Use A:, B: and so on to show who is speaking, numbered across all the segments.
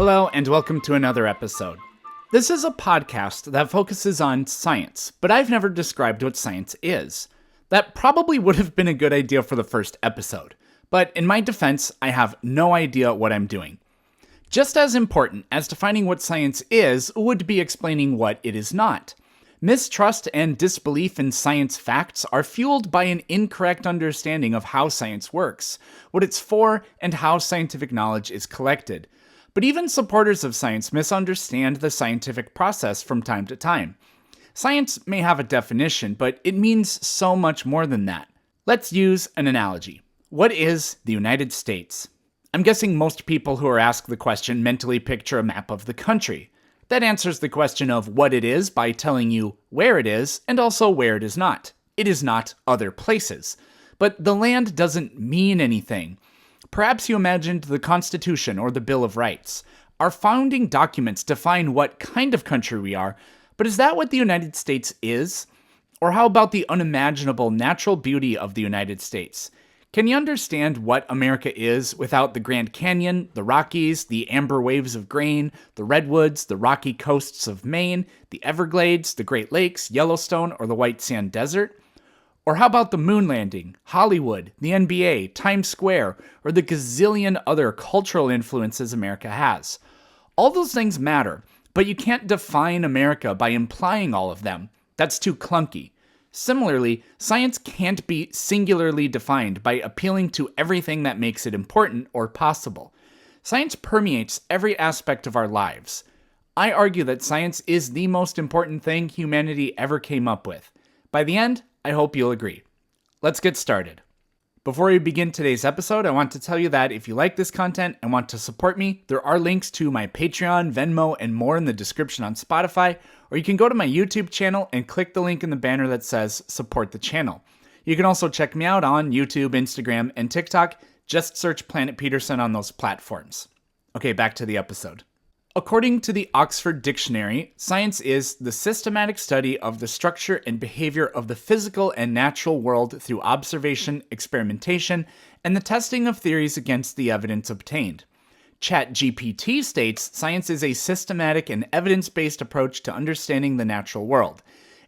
A: Hello, and welcome to another episode. This is a podcast that focuses on science, but I've never described what science is. That probably would have been a good idea for the first episode, but in my defense, I have no idea what I'm doing. Just as important as defining what science is would be explaining what it is not. Mistrust and disbelief in science facts are fueled by an incorrect understanding of how science works, what it's for, and how scientific knowledge is collected. But even supporters of science misunderstand the scientific process from time to time. Science may have a definition, but it means so much more than that. Let's use an analogy. What is the United States? I'm guessing most people who are asked the question mentally picture a map of the country. That answers the question of what it is by telling you where it is and also where it is not. It is not other places. But the land doesn't mean anything. Perhaps you imagined the Constitution or the Bill of Rights. Our founding documents define what kind of country we are, but is that what the United States is? Or how about the unimaginable natural beauty of the United States? Can you understand what America is without the Grand Canyon, the Rockies, the amber waves of grain, the redwoods, the rocky coasts of Maine, the Everglades, the Great Lakes, Yellowstone, or the White Sand Desert? Or how about the moon landing, Hollywood, the NBA, Times Square, or the gazillion other cultural influences America has? All those things matter, but you can't define America by implying all of them. That's too clunky. Similarly, science can't be singularly defined by appealing to everything that makes it important or possible. Science permeates every aspect of our lives. I argue that science is the most important thing humanity ever came up with. By the end, I hope you'll agree. Let's get started. Before we begin today's episode, I want to tell you that if you like this content and want to support me, there are links to my Patreon, Venmo, and more in the description on Spotify, or you can go to my YouTube channel and click the link in the banner that says support the channel. You can also check me out on YouTube, Instagram, and TikTok. Just search Planet Peterson on those platforms. Okay, back to the episode. According to the Oxford Dictionary, science is the systematic study of the structure and behavior of the physical and natural world through observation, experimentation, and the testing of theories against the evidence obtained. ChatGPT states science is a systematic and evidence-based approach to understanding the natural world.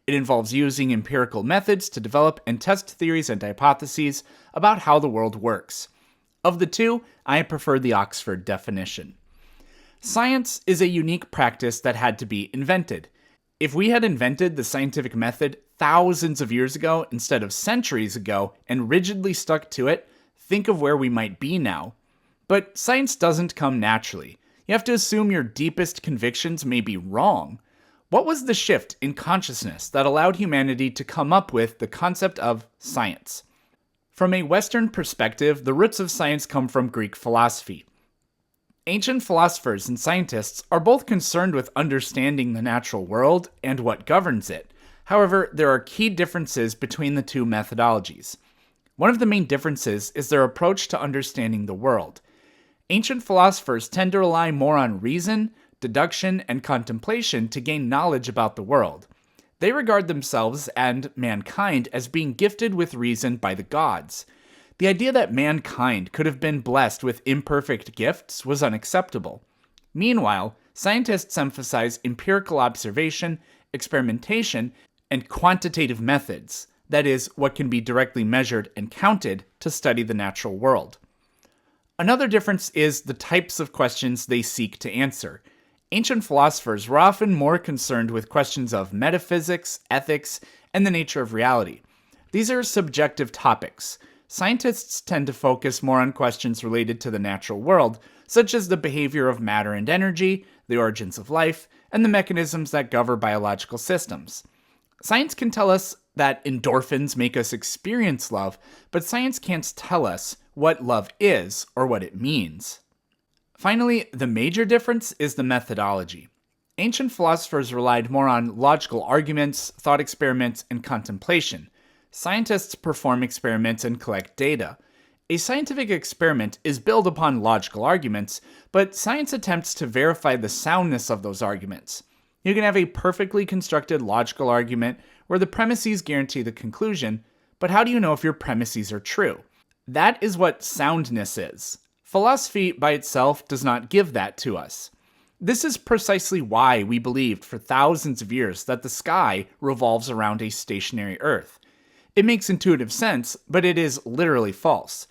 A: It involves using empirical methods to develop and test theories and hypotheses about how the world works. Of the two, I prefer the Oxford definition. Science is a unique practice that had to be invented. If we had invented the scientific method thousands of years ago instead of centuries ago and rigidly stuck to it, think of where we might be now. But science doesn't come naturally. You have to assume your deepest convictions may be wrong. What was the shift in consciousness that allowed humanity to come up with the concept of science? From a Western perspective, the roots of science come from Greek philosophy. Ancient philosophers and scientists are both concerned with understanding the natural world and what governs it. However, there are key differences between the two methodologies. One of the main differences is their approach to understanding the world. Ancient philosophers tend to rely more on reason, deduction, and contemplation to gain knowledge about the world. They regard themselves and mankind as being gifted with reason by the gods. The idea that mankind could have been blessed with imperfect gifts was unacceptable. Meanwhile, scientists emphasize empirical observation, experimentation, and quantitative methods, that is, what can be directly measured and counted to study the natural world. Another difference is the types of questions they seek to answer. Ancient philosophers were often more concerned with questions of metaphysics, ethics, and the nature of reality. These are subjective topics. Scientists tend to focus more on questions related to the natural world, such as the behavior of matter and energy, the origins of life, and the mechanisms that govern biological systems. Science can tell us that endorphins make us experience love, but science can't tell us what love is or what it means. Finally, the major difference is the methodology. Ancient philosophers relied more on logical arguments, thought experiments, and contemplation. Scientists perform experiments and collect data. A scientific experiment is built upon logical arguments, but science attempts to verify the soundness of those arguments. You can have a perfectly constructed logical argument where the premises guarantee the conclusion, but how do you know if your premises are true? That is what soundness is. Philosophy by itself does not give that to us. This is precisely why we believed for thousands of years that the sky revolves around a stationary Earth. It makes intuitive sense, but it is literally false.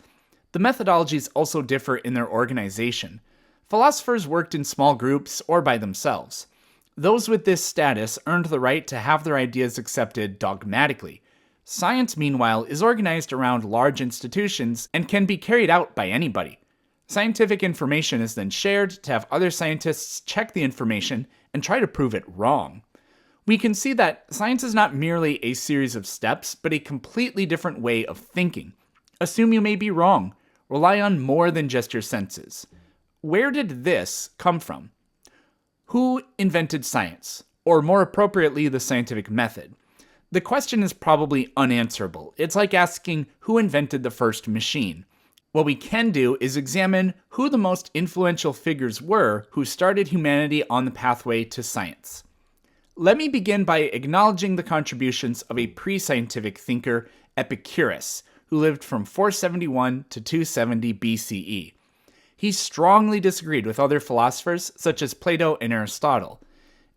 A: The methodologies also differ in their organization. Philosophers worked in small groups or by themselves. Those with this status earned the right to have their ideas accepted dogmatically. Science, meanwhile, is organized around large institutions and can be carried out by anybody. Scientific information is then shared to have other scientists check the information and try to prove it wrong. We can see that science is not merely a series of steps, but a completely different way of thinking. Assume you may be wrong. Rely on more than just your senses. Where did this come from? Who invented science? Or more appropriately, the scientific method? The question is probably unanswerable. It's like asking who invented the first machine. What we can do is examine who the most influential figures were who started humanity on the pathway to science. Let me begin by acknowledging the contributions of a pre-scientific thinker, Epicurus, who lived from 471 to 270 BCE. He strongly disagreed with other philosophers such as Plato and Aristotle.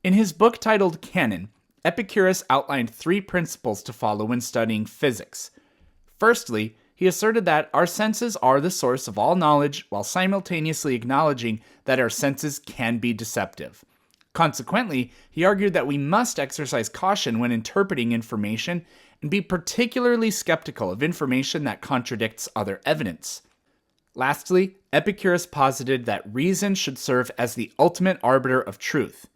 A: In his book titled Canon, Epicurus outlined 3 principles to follow when studying physics. Firstly, he asserted that our senses are the source of all knowledge while simultaneously acknowledging that our senses can be deceptive. Consequently, he argued that we must exercise caution when interpreting information and be particularly skeptical of information that contradicts other evidence. Lastly, Epicurus posited that reason should serve as the ultimate arbiter of truth.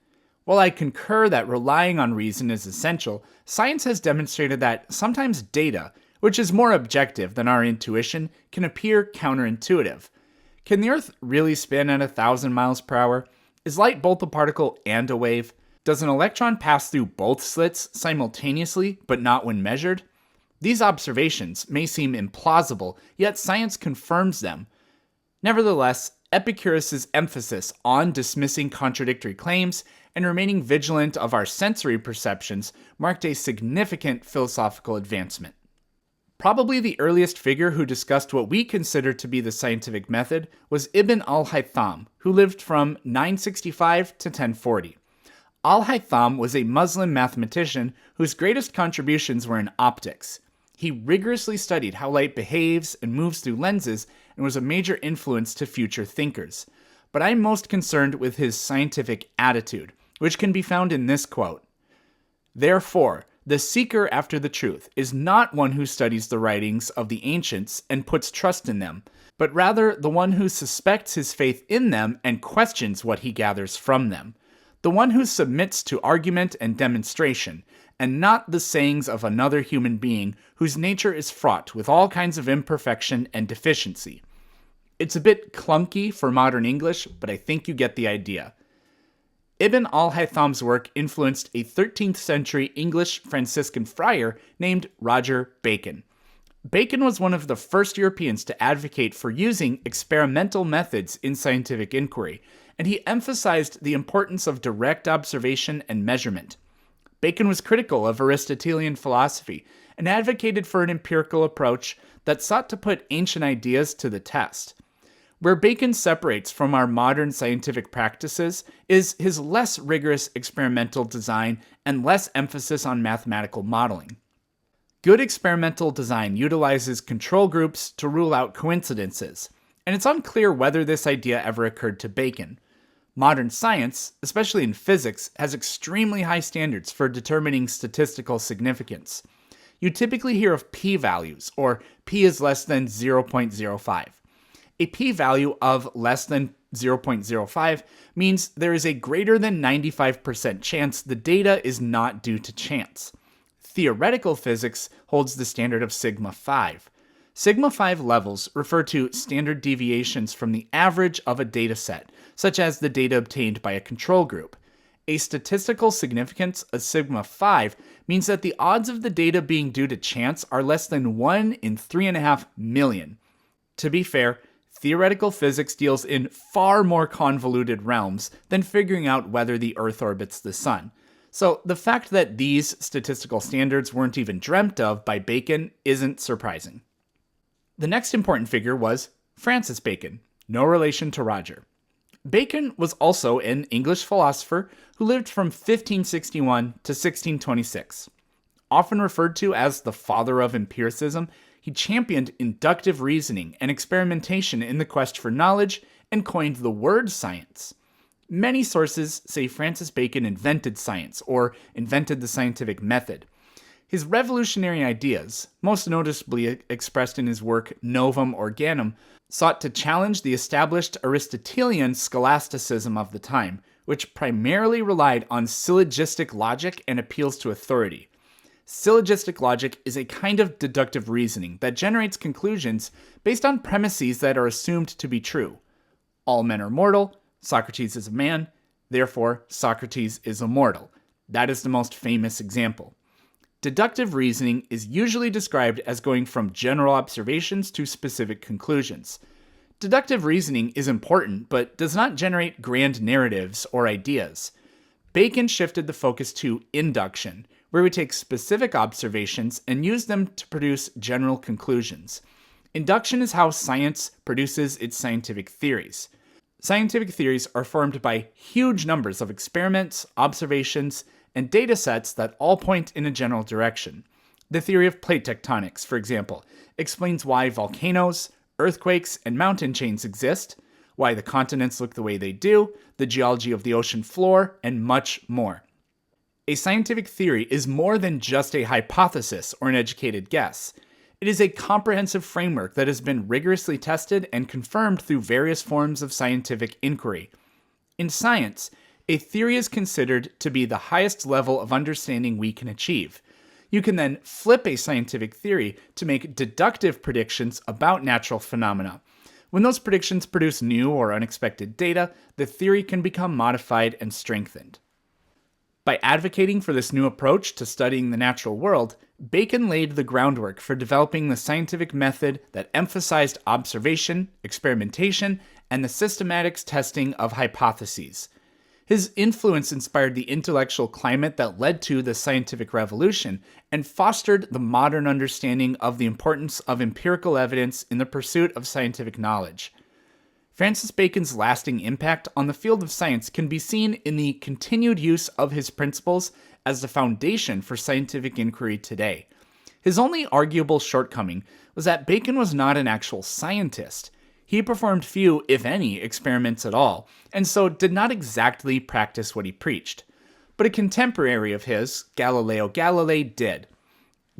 A: While I concur that relying on reason is essential, science has demonstrated that sometimes data, which is more objective than our intuition, can appear counterintuitive. Can the Earth really spin at 1,000 miles per hour? Is light both a particle and a wave? Does an electron pass through both slits simultaneously, but not when measured? These observations may seem implausible, yet science confirms them. Nevertheless, Epicurus's emphasis on dismissing contradictory claims and remaining vigilant of our sensory perceptions marked a significant philosophical advancement. Probably the earliest figure who discussed what we consider to be the scientific method was Ibn al-Haytham, who lived from 965 to 1040. Al-Haytham was a Muslim mathematician whose greatest contributions were in optics. He rigorously studied how light behaves and moves through lenses and was a major influence to future thinkers. But I'm most concerned with his scientific attitude, which can be found in this quote: "Therefore, the seeker after the truth is not one who studies the writings of the ancients and puts trust in them, but rather the one who suspects his faith in them and questions what he gathers from them. The one who submits to argument and demonstration, and not the sayings of another human being whose nature is fraught with all kinds of imperfection and deficiency." It's a bit clunky for modern English, but I think you get the idea. Ibn al-Haytham's work influenced a 13th century English Franciscan friar named Roger Bacon. Bacon was one of the first Europeans to advocate for using experimental methods in scientific inquiry, and he emphasized the importance of direct observation and measurement. Bacon was critical of Aristotelian philosophy and advocated for an empirical approach that sought to put ancient ideas to the test. Where Bacon separates from our modern scientific practices is his less rigorous experimental design and less emphasis on mathematical modeling. Good experimental design utilizes control groups to rule out coincidences, and it's unclear whether this idea ever occurred to Bacon. Modern science, especially in physics, has extremely high standards for determining statistical significance. You typically hear of p-values, or p is less than 0.05. A p-value of less than 0.05 means there is a greater than 95% chance the data is not due to chance. Theoretical physics holds the standard of sigma 5. Sigma 5 levels refer to standard deviations from the average of a data set, such as the data obtained by a control group. A statistical significance of sigma 5 means that the odds of the data being due to chance are less than 1 in 3.5 million. To be fair, theoretical physics deals in far more convoluted realms than figuring out whether the Earth orbits the Sun. So the fact that these statistical standards weren't even dreamt of by Bacon isn't surprising. The next important figure was Francis Bacon, no relation to Roger. Bacon was also an English philosopher who lived from 1561 to 1626. Often referred to as the father of empiricism, he championed inductive reasoning and experimentation in the quest for knowledge and coined the word science. Many sources say Francis Bacon invented science or invented the scientific method. His revolutionary ideas, most noticeably expressed in his work Novum Organum, sought to challenge the established Aristotelian scholasticism of the time, which primarily relied on syllogistic logic and appeals to authority. Syllogistic logic is a kind of deductive reasoning that generates conclusions based on premises that are assumed to be true. All men are mortal, Socrates is a man, therefore Socrates is immortal. That is the most famous example. Deductive reasoning is usually described as going from general observations to specific conclusions. Deductive reasoning is important, but does not generate grand narratives or ideas. Bacon shifted the focus to induction, where we take specific observations and use them to produce general conclusions. Induction is how science produces its scientific theories. Scientific theories are formed by huge numbers of experiments, observations, and data sets that all point in a general direction. The theory of plate tectonics, for example, explains why volcanoes, earthquakes, and mountain chains exist, why the continents look the way they do, the geology of the ocean floor, and much more. A scientific theory is more than just a hypothesis or an educated guess. It is a comprehensive framework that has been rigorously tested and confirmed through various forms of scientific inquiry. In science, a theory is considered to be the highest level of understanding we can achieve. You can then flip a scientific theory to make deductive predictions about natural phenomena. When those predictions produce new or unexpected data, the theory can become modified and strengthened. By advocating for this new approach to studying the natural world, Bacon laid the groundwork for developing the scientific method that emphasized observation, experimentation, and the systematic testing of hypotheses. His influence inspired the intellectual climate that led to the scientific revolution and fostered the modern understanding of the importance of empirical evidence in the pursuit of scientific knowledge. Francis Bacon's lasting impact on the field of science can be seen in the continued use of his principles as the foundation for scientific inquiry today. His only arguable shortcoming was that Bacon was not an actual scientist. He performed few, if any, experiments at all, and so did not exactly practice what he preached. But a contemporary of his, Galileo Galilei, did.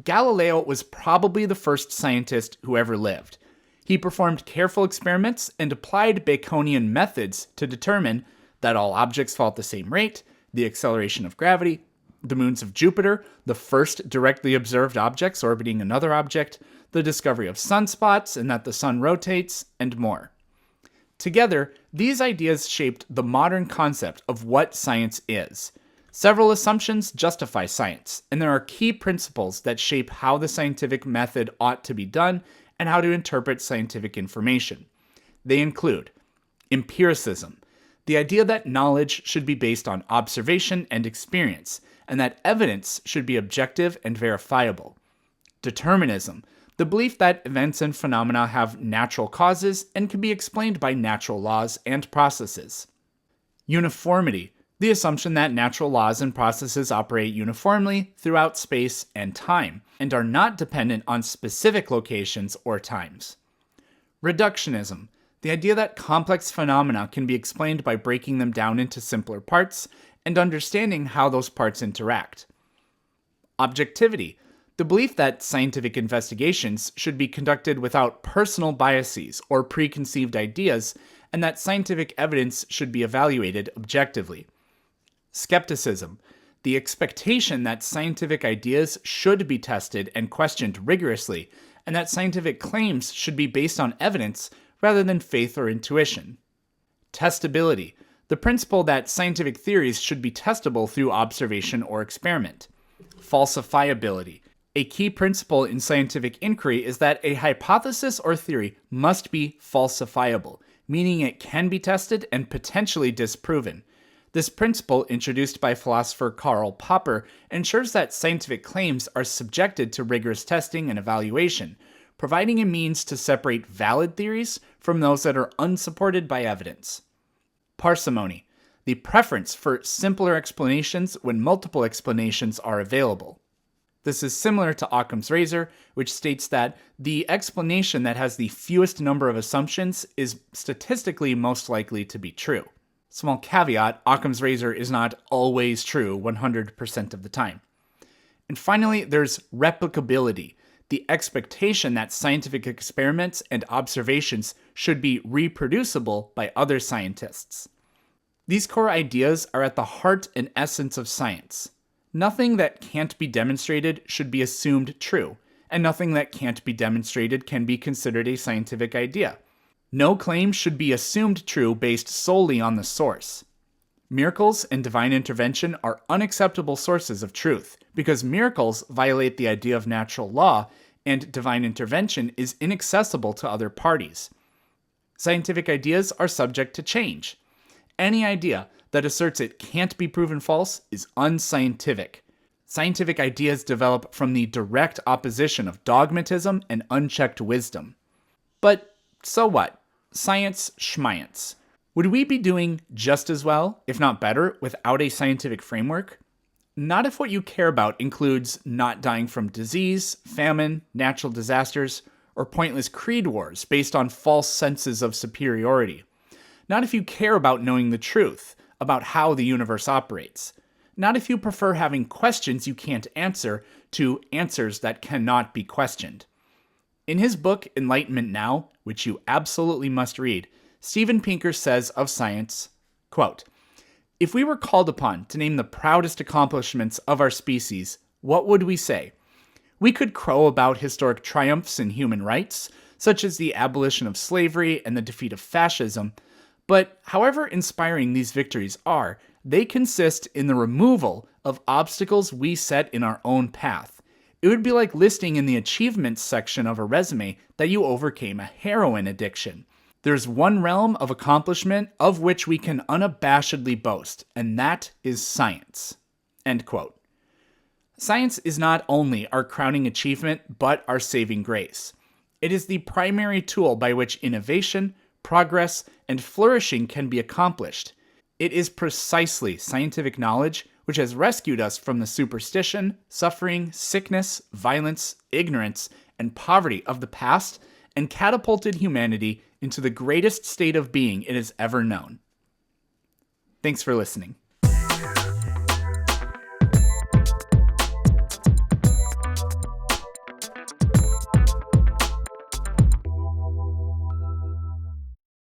A: Galileo was probably the first scientist who ever lived. He performed careful experiments and applied Baconian methods to determine that all objects fall at the same rate, the acceleration of gravity, the moons of Jupiter, the first directly observed objects orbiting another object, the discovery of sunspots and that the sun rotates, and more. Together, these ideas shaped the modern concept of what science is. Several assumptions justify science, and there are key principles that shape how the scientific method ought to be done and how to interpret scientific information. They include empiricism, the idea that knowledge should be based on observation and experience, and that evidence should be objective and verifiable. Determinism, the belief that events and phenomena have natural causes and can be explained by natural laws and processes. Uniformity, the assumption that natural laws and processes operate uniformly throughout space and time, and are not dependent on specific locations or times. Reductionism, the idea that complex phenomena can be explained by breaking them down into simpler parts and understanding how those parts interact. Objectivity, the belief that scientific investigations should be conducted without personal biases or preconceived ideas, and that scientific evidence should be evaluated objectively. Skepticism, the expectation that scientific ideas should be tested and questioned rigorously, and that scientific claims should be based on evidence rather than faith or intuition. Testability, the principle that scientific theories should be testable through observation or experiment. Falsifiability, a key principle in scientific inquiry is that a hypothesis or theory must be falsifiable, meaning it can be tested and potentially disproven. This principle, introduced by philosopher Karl Popper, ensures that scientific claims are subjected to rigorous testing and evaluation, providing a means to separate valid theories from those that are unsupported by evidence. Parsimony, the preference for simpler explanations when multiple explanations are available. This is similar to Occam's razor, which states that the explanation that has the fewest number of assumptions is statistically most likely to be true. Small caveat, Occam's razor is not always true 100% of the time. And finally, there's replicability, the expectation that scientific experiments and observations should be reproducible by other scientists. These core ideas are at the heart and essence of science. Nothing that can't be demonstrated should be assumed true, and nothing that can't be demonstrated can be considered a scientific idea. No claim should be assumed true based solely on the source. Miracles and divine intervention are unacceptable sources of truth, because miracles violate the idea of natural law, and divine intervention is inaccessible to other parties. Scientific ideas are subject to change. Any idea that asserts it can't be proven false is unscientific. Scientific ideas develop from the direct opposition of dogmatism and unchecked wisdom. But so what? Science schmience. Would we be doing just as well, if not better, without a scientific framework? Not if what you care about includes not dying from disease, famine, natural disasters, or pointless creed wars based on false senses of superiority. Not if you care about knowing the truth about how the universe operates. Not if you prefer having questions you can't answer to answers that cannot be questioned. In his book, Enlightenment Now, which you absolutely must read, Steven Pinker says of science, quote, "If we were called upon to name the proudest accomplishments of our species, what would we say? We could crow about historic triumphs in human rights, such as the abolition of slavery and the defeat of fascism, but however inspiring these victories are, they consist in the removal of obstacles we set in our own path. It would be like listing in the achievements section of a resume that you overcame a heroin addiction. There's one realm of accomplishment of which we can unabashedly boast, and that is science." End quote. Science is not only our crowning achievement, but our saving grace. It is the primary tool by which innovation, progress, and flourishing can be accomplished. It is precisely scientific knowledge which has rescued us from the superstition, suffering, sickness, violence, ignorance, and poverty of the past and catapulted humanity into the greatest state of being it has ever known. Thanks for listening.